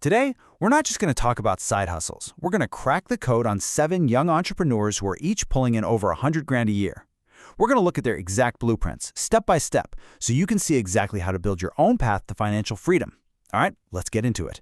Today, we're not just going to talk about side hustles. We're going to crack the code on 7 young entrepreneurs who are each pulling in over 100 grand a year. We're going to look at their exact blueprints, step by step, so you can see exactly how to build your own path to financial freedom. All right, let's get into it.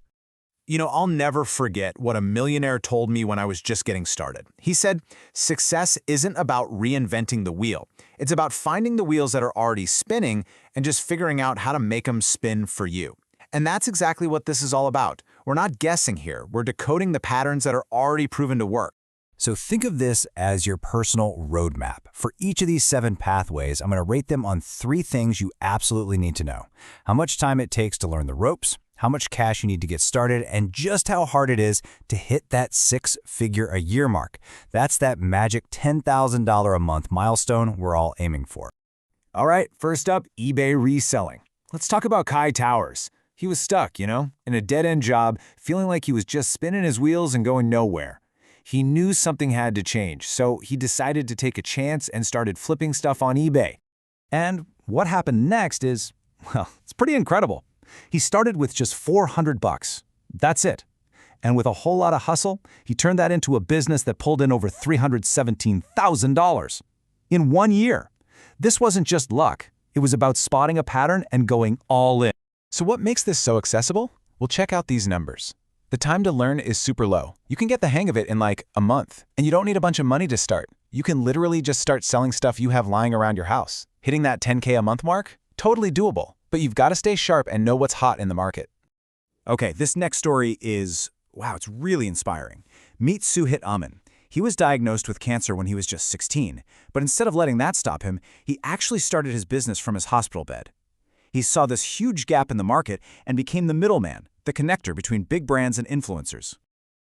You know, I'll never forget what a millionaire told me when I was just getting started. He said, success isn't about reinventing the wheel. It's about finding the wheels that are already spinning and just figuring out how to make them spin for you. And that's exactly what this is all about. We're not guessing here. We're decoding the patterns that are already proven to work. So think of this as your personal roadmap. For each of these 7 pathways, I'm going to rate them on 3 things you absolutely need to know. How much time it takes to learn the ropes, how much cash you need to get started, and just how hard it is to hit that 6-figure-a-year mark. That's that magic $10,000 a month milestone we're all aiming for. All right, first up, eBay reselling. Let's talk about Kai Towers. He was stuck, in a dead-end job, feeling like he was just spinning his wheels and going nowhere. He knew something had to change, so he decided to take a chance and started flipping stuff on eBay. And what happened next is, well, it's pretty incredible. He started with just $400. That's it. And with a whole lot of hustle, he turned that into a business that pulled in over $317,000 in 1 year. This wasn't just luck. It was about spotting a pattern and going all in. So what makes this so accessible? Well, check out these numbers. The time to learn is super low. You can get the hang of it in like a month, and you don't need a bunch of money to start. You can literally just start selling stuff you have lying around your house. Hitting that 10K a month mark? Totally doable, but you've got to stay sharp and know what's hot in the market. Okay, this next story is, wow, it's really inspiring. Meet Suhit Aman. He was diagnosed with cancer when he was just 16, but instead of letting that stop him, he actually started his business from his hospital bed. He saw this huge gap in the market and became the middleman, the connector between big brands and influencers.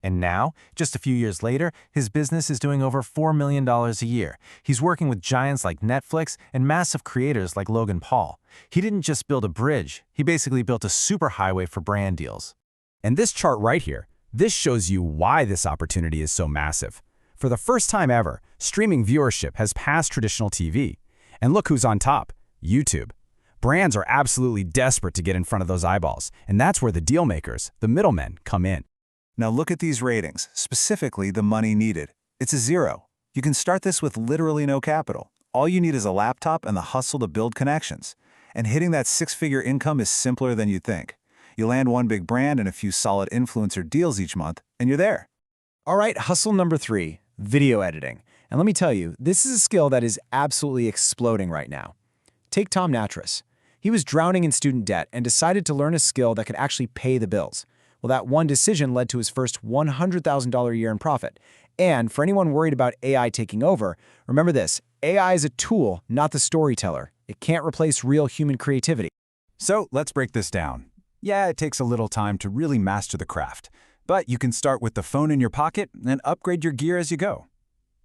And now, just a few years later, his business is doing over $4 million a year. He's working with giants like Netflix and massive creators like Logan Paul. He didn't just build a bridge, he basically built a superhighway for brand deals. And this chart right here, this shows you why this opportunity is so massive. For the first time ever, streaming viewership has passed traditional TV. And look who's on top, YouTube. Brands are absolutely desperate to get in front of those eyeballs, and that's where the deal makers, the middlemen, come in. Now look at these ratings, specifically the money needed. It's a 0. You can start this with literally no capital. All you need is a laptop and the hustle to build connections. And hitting that 6-figure income is simpler than you think. You land one big brand and a few solid influencer deals each month, and you're there. All right, hustle number 3, video editing. And let me tell you, this is a skill that is absolutely exploding right now. Take Tom Natras. He was drowning in student debt and decided to learn a skill that could actually pay the bills. Well, that one decision led to his first $100,000 a year in profit. And for anyone worried about AI taking over, remember this, AI is a tool, not the storyteller. It can't replace real human creativity. So let's break this down. Yeah, it takes a little time to really master the craft, but you can start with the phone in your pocket and upgrade your gear as you go.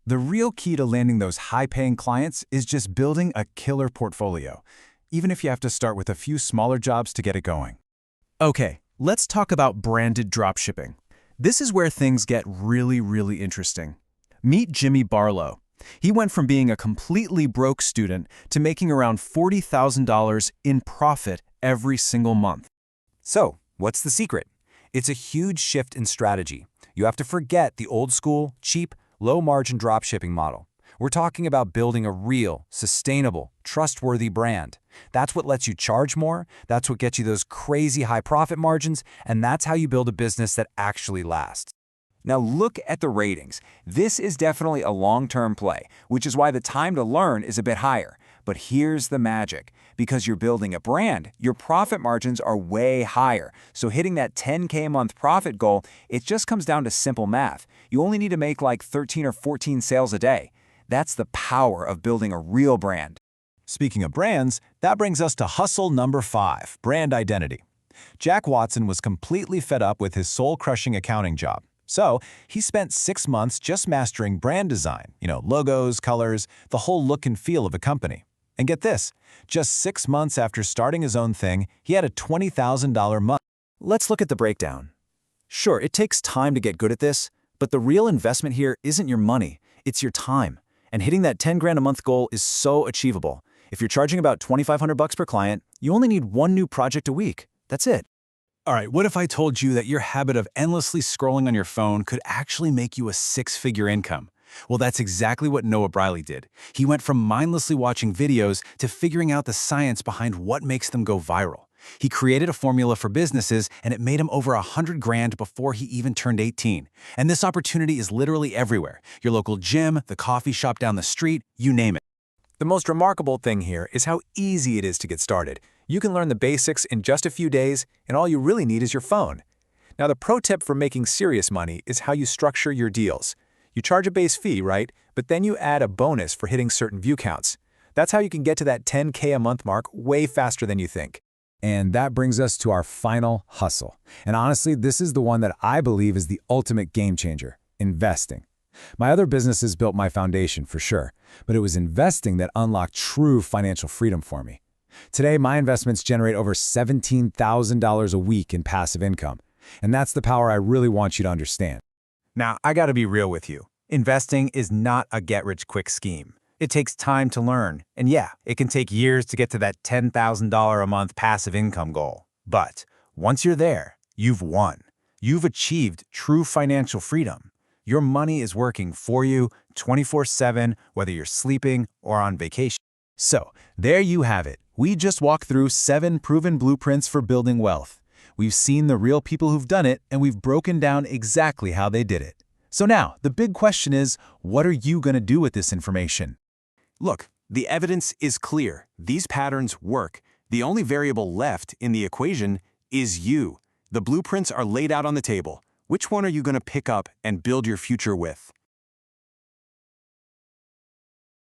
The real key to landing those high-paying clients is just building a killer portfolio, even if you have to start with a few smaller jobs to get it going. Okay, let's talk about branded dropshipping. This is where things get really interesting. Meet Jimmy Barlow. He went from being a completely broke student to making around $40,000 in profit every single month. So, what's the secret? It's a huge shift in strategy. You have to forget the old school, cheap, low-margin dropshipping model. We're talking about building a real, sustainable, trustworthy brand. That's what lets you charge more, that's what gets you those crazy high profit margins, and that's how you build a business that actually lasts. Now look at the ratings. This is definitely a long-term play, which is why the time to learn is a bit higher. But here's the magic. Because you're building a brand, your profit margins are way higher. So hitting that 10K a month profit goal, it just comes down to simple math. You only need to make like 13 or 14 sales a day. That's the power of building a real brand. Speaking of brands, that brings us to hustle number 5, brand identity. Jack Watson was completely fed up with his soul-crushing accounting job. So he spent 6 months just mastering brand design, logos, colors, the whole look and feel of a company. And get this, just 6 months after starting his own thing, he had a $20,000 month. Let's look at the breakdown. Sure, it takes time to get good at this, but the real investment here isn't your money, it's your time. And hitting that 10 grand a month goal is so achievable. If you're charging about $2,500 per client, you only need 1 new project a week. That's it. All right, what if I told you that your habit of endlessly scrolling on your phone could actually make you a six-figure income? Well, that's exactly what Noah Briley did. He went from mindlessly watching videos to figuring out the science behind what makes them go viral. He created a formula for businesses, and it made him over 100 grand before he even turned 18. And this opportunity is literally everywhere. Your local gym, the coffee shop down the street, you name it. The most remarkable thing here is how easy it is to get started. You can learn the basics in just a few days, and all you really need is your phone. Now, the pro tip for making serious money is how you structure your deals. You charge a base fee, right? But then you add a bonus for hitting certain view counts. That's how you can get to that 10K a month mark way faster than you think. And that brings us to our final hustle. And honestly, this is the one that I believe is the ultimate game changer: investing. My other businesses built my foundation for sure, but it was investing that unlocked true financial freedom for me. Today, my investments generate over $17,000 a week in passive income, and that's the power I really want you to understand. Now, I gotta be real with you. Investing is not a get-rich-quick scheme. It takes time to learn, and yeah, it can take years to get to that $10,000 a month passive income goal. But once you're there, you've won. You've achieved true financial freedom. Your money is working for you 24/7, whether you're sleeping or on vacation. So, there you have it. We just walked through 7 proven blueprints for building wealth. We've seen the real people who've done it, and we've broken down exactly how they did it. So now, the big question is, what are you going to do with this information? Look, the evidence is clear. These patterns work. The only variable left in the equation is you. The blueprints are laid out on the table. Which one are you going to pick up and build your future with?